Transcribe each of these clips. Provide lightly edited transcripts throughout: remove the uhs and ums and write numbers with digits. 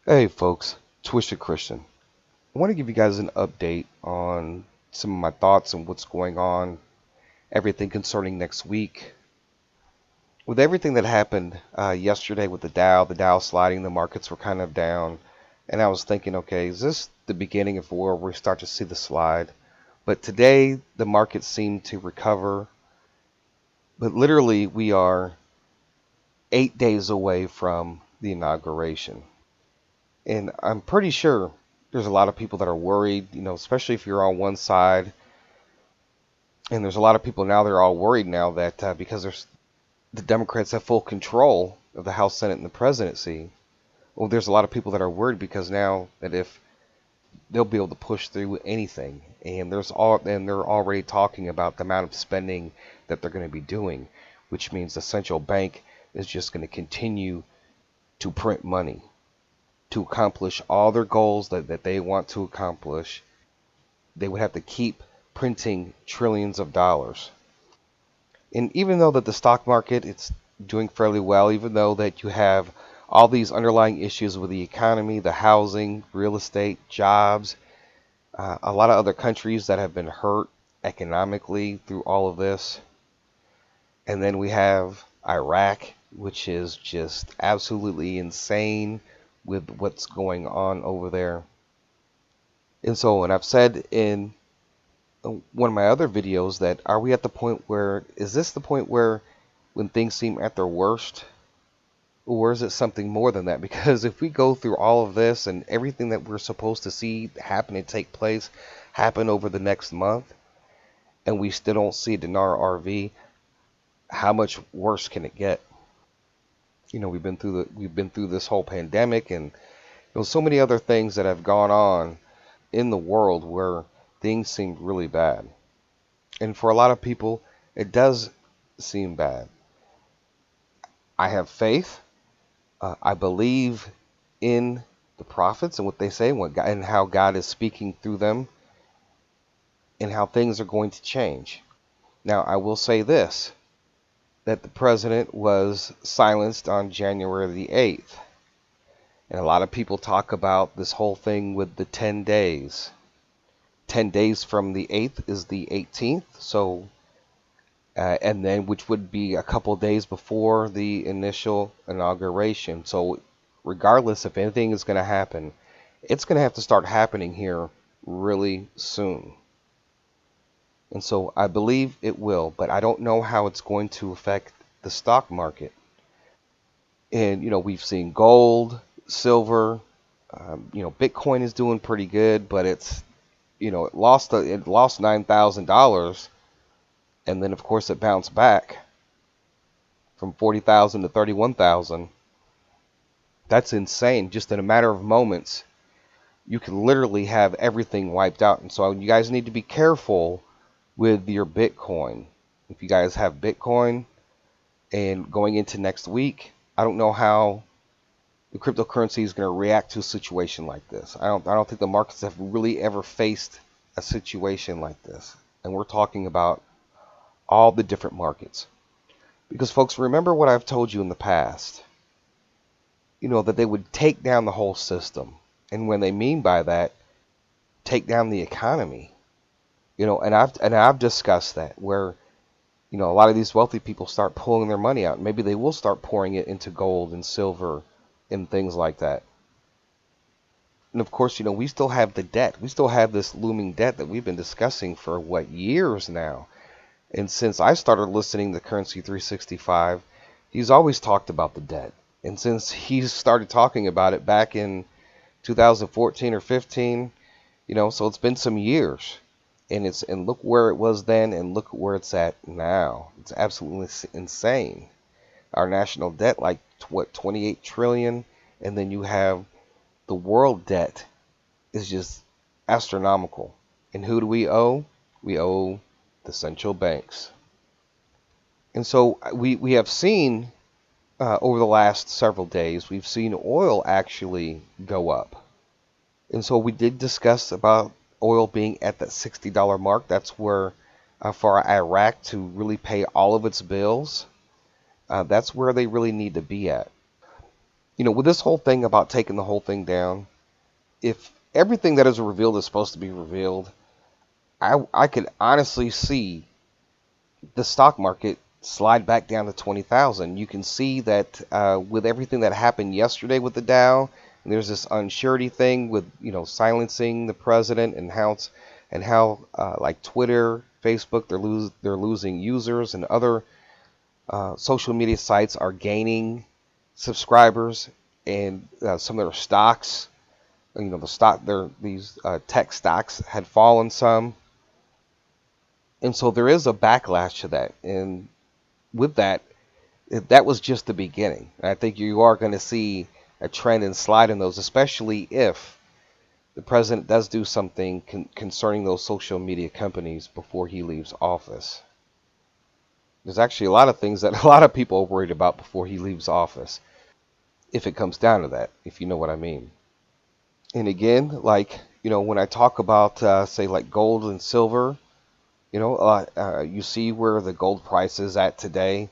Hey folks, Twisted Christian. I want to give you guys an update on some of my thoughts and what's going on, everything concerning next week. With everything that happened yesterday with the Dow sliding, the markets were kind of down, and I was thinking, okay, is this the beginning of where we start to see the slide? But today, the market seemed to recover, but literally, we are 8 days away from the inauguration. And I'm pretty sure there's a lot of people that are worried, especially if you're on one side. And there's a lot of people now that are all worried now that because the Democrats have full control of the House, Senate, and the presidency. Well, there's a lot of people that are worried because now that if they'll be able to push through anything, and they're already talking about the amount of spending that they're going to be doing, which means the central bank is just going to continue to print money to accomplish all their goals that they want to accomplish. They would have to keep printing trillions of dollars. And even though that the stock market it's doing fairly well, even though that you have all these underlying issues with the economy, the housing, real estate, jobs, a lot of other countries that have been hurt economically through all of this. And then we have Iraq, which is just absolutely insane with what's going on over there. And so, and I've said in one of my other videos that are we at the point where, is this the point where when things seem at their worst? Or is it something more than that? Because if we go through all of this and everything that we're supposed to see happen and take place happen over the next month, and we still don't see dinar RV, how much worse can it get? We've been through this whole pandemic and so many other things that have gone on in the world where things seem really bad. And for a lot of people, it does seem bad. I have faith. I believe in the prophets and what they say, and how God is speaking through them, and how things are going to change. Now, I will say this, that the president was silenced on January the 8th. And a lot of people talk about this whole thing with the 10 days. 10 days from the 8th is the 18th, so and then which would be a couple days before the initial inauguration. So regardless if anything is going to happen, it's going to have to start happening here really soon. And so I believe it will, but I don't know how it's going to affect the stock market. And we've seen gold, silver, Bitcoin is doing pretty good, but it lost $9,000. And then, of course, it bounced back from 40,000 to 31,000. That's insane. Just in a matter of moments, you can literally have everything wiped out. And so you guys need to be careful with your Bitcoin. If you guys have Bitcoin and going into next week, I don't know how the cryptocurrency is going to react to a situation like this. I don't think the markets have really ever faced a situation like this. And we're talking about all the different markets. Because folks, remember what I've told you in the past. That they would take down the whole system. And when they mean by that, take down the economy. And I've discussed that where a lot of these wealthy people start pulling their money out. Maybe they will start pouring it into gold and silver and things like that. And of course, we still have the debt. We still have this looming debt that we've been discussing for years now. And since I started listening to Currency 365, he's always talked about the debt. And since he started talking about it back in 2014 or 15, so it's been some years. And look where it was then and look where it's at now. It's absolutely insane. Our national debt, like 28 trillion, and then you have the world debt is just astronomical. And who do we owe? We owe the central banks. And so we have seen over the last several days, we've seen oil actually go up. And so we did discuss about oil being at that $60 mark. That's where for Iraq to really pay all of its bills, that's where they really need to be at. With this whole thing about taking the whole thing down, if everything that is revealed is supposed to be revealed, I could honestly see the stock market slide back down to 20,000. You can see that with everything that happened yesterday with the Dow, and there's this unsurety thing with silencing the president, and how like Twitter, Facebook, they're losing users, and other social media sites are gaining subscribers, and some of their stocks, these tech stocks had fallen some, and so there is a backlash to that. And with that, that was just the beginning. And I think you are going to see a trend and slide in those, especially if the president does do something concerning those social media companies before he leaves office. There's actually a lot of things that a lot of people are worried about before he leaves office, if it comes down to that, if you know what I mean. And again, like, when I talk about, say, like gold and silver, you see where the gold price is at today.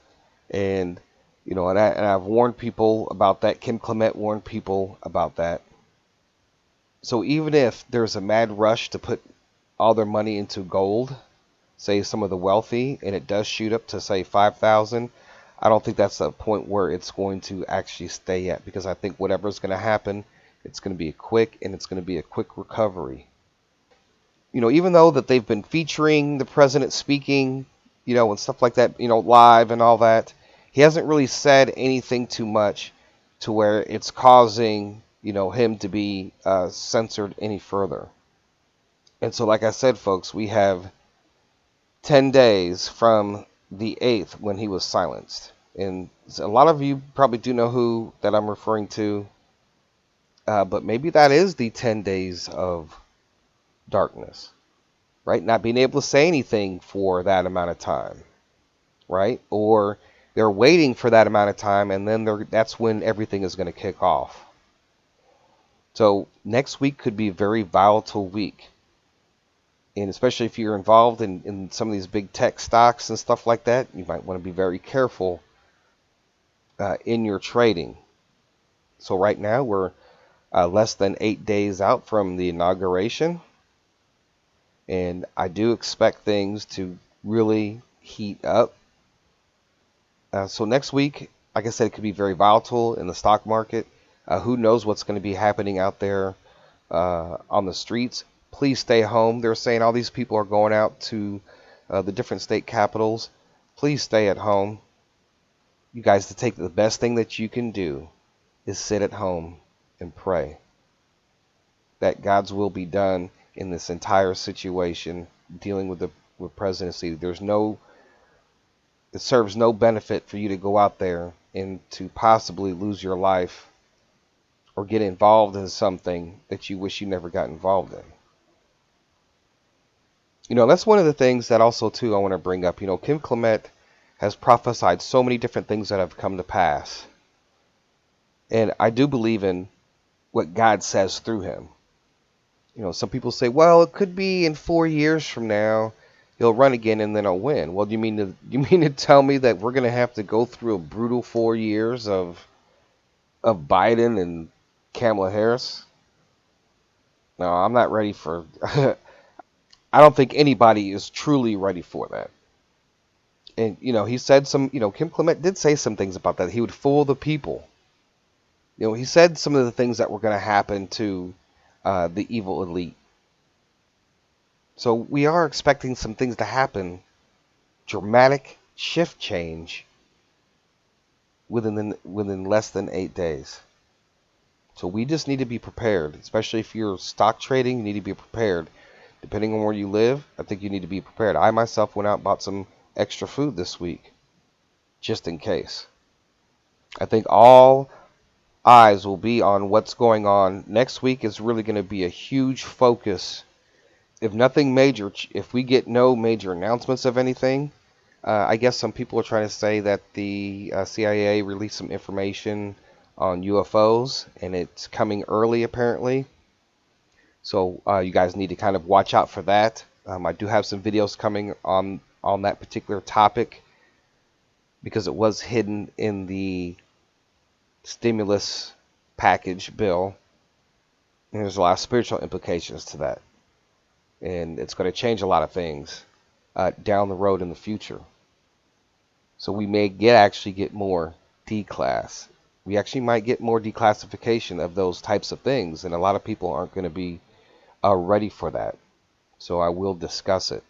And, and I've warned people about that. Kim Clement warned people about that. So even if there's a mad rush to put all their money into gold, say some of the wealthy, and it does shoot up to, say, 5,000, I don't think that's the point where it's going to actually stay at, because I think whatever's going to happen, it's going to be quick recovery. Even though that they've been featuring the president speaking, and stuff like that, live and all that, he hasn't really said anything too much to where it's causing, him to be censored any further. And so, like I said, folks, we have 10 days from the 8th when he was silenced. And a lot of you probably do know who that I'm referring to. But maybe that is the 10 days of darkness, right? Not being able to say anything for that amount of time, right? Or they're waiting for that amount of time, and then that's when everything is going to kick off. So next week could be a very volatile week. And especially if you're involved in some of these big tech stocks and stuff like that, you might want to be very careful in your trading. So right now we're less than 8 days out from the inauguration. And I do expect things to really heat up. So next week, like I said, it could be very volatile in the stock market. Who knows what's going to be happening out there on the streets. Please stay home. They're saying all these people are going out to the different state capitals. Please stay at home. You guys, to take the best thing that you can do is sit at home and pray that God's will be done in this entire situation dealing with the presidency. It serves no benefit for you to go out there and to possibly lose your life or get involved in something that you wish you never got involved in. That's one of the things that also, too, I want to bring up. Kim Clement has prophesied so many different things that have come to pass. And I do believe in what God says through him. Some people say, well, it could be in 4 years from now, he'll run again and then he'll win. Well, do you mean to tell me that we're going to have to go through a brutal 4 years of Biden and Kamala Harris? No, I'm not ready for... I don't think anybody is truly ready for that. And, he said Kim Clement did say some things about that. He would fool the people. He said some of the things that were going to happen to the evil elite. So we are expecting some things to happen. Dramatic shift change within less than 8 days. So we just need to be prepared, especially if you're stock trading. You need to be prepared. Depending on where you live, I think you need to be prepared. I myself went out and bought some extra food this week, just in case. I think all eyes will be on what's going on. Next week is really going to be a huge focus. If nothing major, if we get no major announcements of anything, I guess some people are trying to say that the CIA released some information on UFOs, and it's coming early apparently. So you guys need to kind of watch out for that. I do have some videos coming on that particular topic because it was hidden in the stimulus package bill, and there's a lot of spiritual implications to that, and it's going to change a lot of things down the road in the future. So we may actually get more declass. We actually might get more declassification of those types of things, and a lot of people aren't going to be ready for that. So I will discuss it.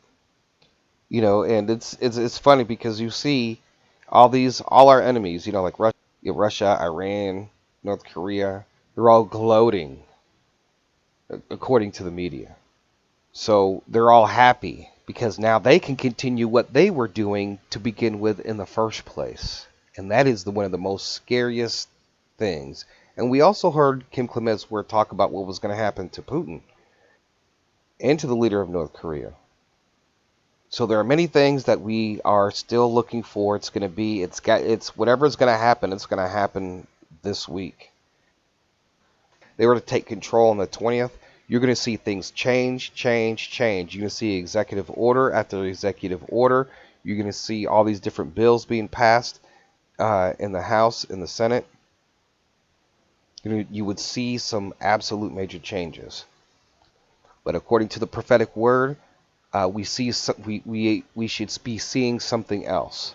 And it's funny because you see all our enemies, like Russia, Iran, North Korea, they're all gloating according to the media. So they're all happy because now they can continue what they were doing to begin with in the first place. And that is one of the most scariest things. And we also heard Kim Clements talk about what was going to happen to Putin and to the leader of North Korea. So there are many things that we are still looking for. It's whatever is going to happen, it's going to happen this week. They were to take control on the 20th. You're going to see things change. You're going to see executive order after executive order. You're going to see all these different bills being passed in the House, in the Senate. You would see some absolute major changes. But according to the prophetic word, we should be seeing something else.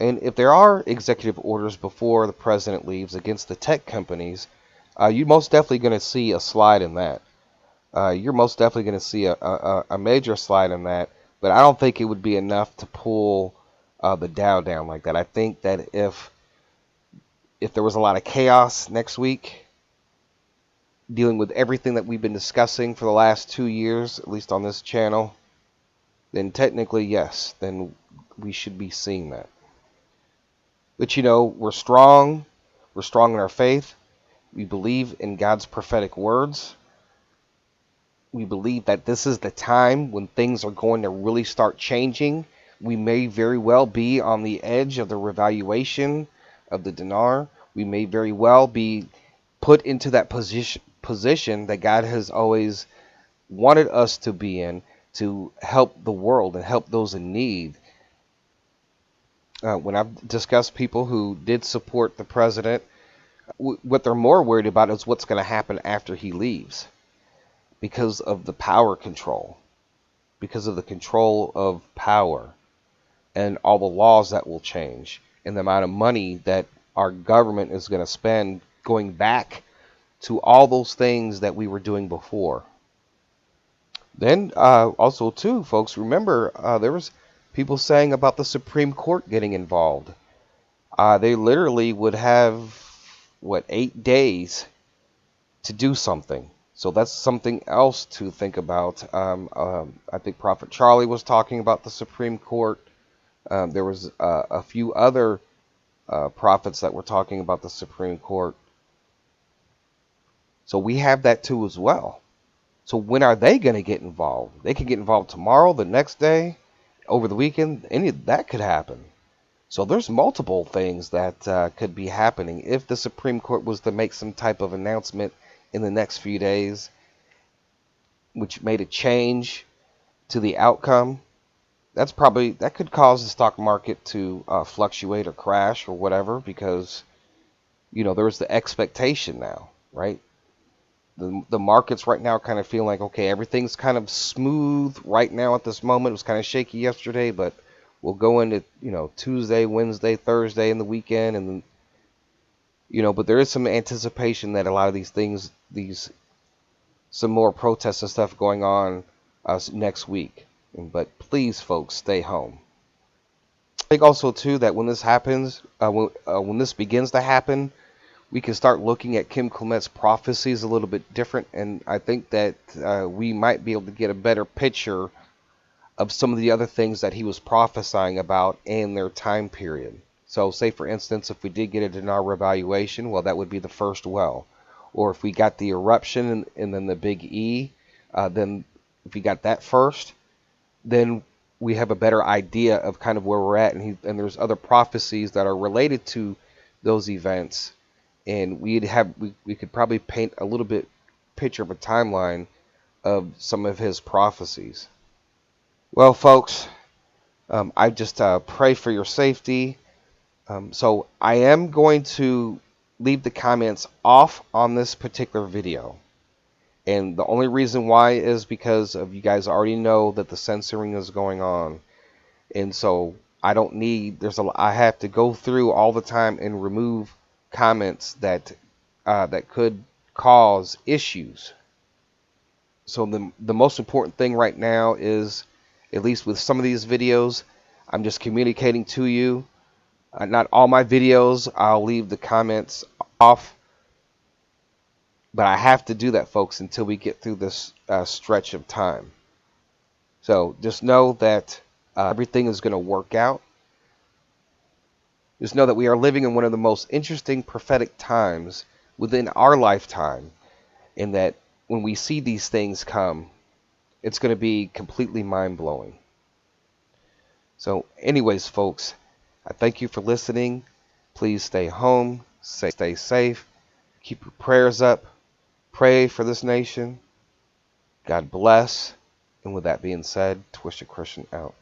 And if there are executive orders before the president leaves against the tech companies, you're most definitely going to see a slide in that. You're most definitely going to see a major slide in that, but I don't think it would be enough to pull the Dow down like that. I think that if there was a lot of chaos next week, dealing with everything that we've been discussing for the last 2 years, at least on this channel, then technically, yes, then we should be seeing that. But we're strong. We're strong in our faith. We believe in God's prophetic words. We believe that this is the time when things are going to really start changing. We may very well be on the edge of the revaluation of the dinar. We may very well be put into that position that God has always wanted us to be in, to help the world and help those in need. When I've discussed people who did support the president, what they're more worried about is what's going to happen after he leaves, because of the power control, because of the control of power and all the laws that will change and the amount of money that our government is going to spend going back to all those things that we were doing before. Then also too, folks, remember there was people saying about the Supreme Court getting involved. They literally would have 8 days to do something. So that's something else to think about. I think Prophet Charlie was talking about the Supreme Court. There was a few other prophets that were talking about the Supreme Court. So we have that too as well. So when are they going to get involved? They could get involved tomorrow, the next day, over the weekend. Any of that could happen. So there's multiple things that could be happening if the Supreme Court was to make some type of announcement in the next few days, which made a change to the outcome. That could cause the stock market to fluctuate or crash or whatever, because there's the expectation now, right? The markets right now kind of feel like, okay, everything's kind of smooth right now at this moment. It was kind of shaky yesterday, but we'll go into Tuesday, Wednesday, Thursday, and the weekend, and but there is some anticipation that a lot of these things, some more protests and stuff going on next week. But please, folks, stay home. I think also too that when this happens, when this begins to happen, we can start looking at Kim Clement's prophecies a little bit different, and I think that we might be able to get a better picture of some of the other things that he was prophesying about in their time period. So say, for instance, if we did get a dinar revaluation, well, that would be the first well. Or if we got the eruption and then the big E, then if we got that first, then we have a better idea of kind of where we're at. And there's other prophecies that are related to those events. And we could probably paint a little bit picture of a timeline of some of his prophecies. Well, folks, I just pray for your safety. So I am going to leave the comments off on this particular video. And the only reason why is because of you guys already know that the censoring is going on. And so I don't need, I have to go through all the time and remove comments that could cause issues. So the most important thing right now is, at least with some of these videos, I'm just communicating to you. Not all my videos, I'll leave the comments off. But I have to do that, folks, until we get through this stretch of time. So just know that everything is going to work out. Just know that we are living in one of the most interesting prophetic times within our lifetime, and that when we see these things come, it's going to be completely mind-blowing. So anyways, folks, I thank you for listening. Please stay home, stay safe, keep your prayers up, pray for this nation. God bless. And with that being said, Twisted Christian out.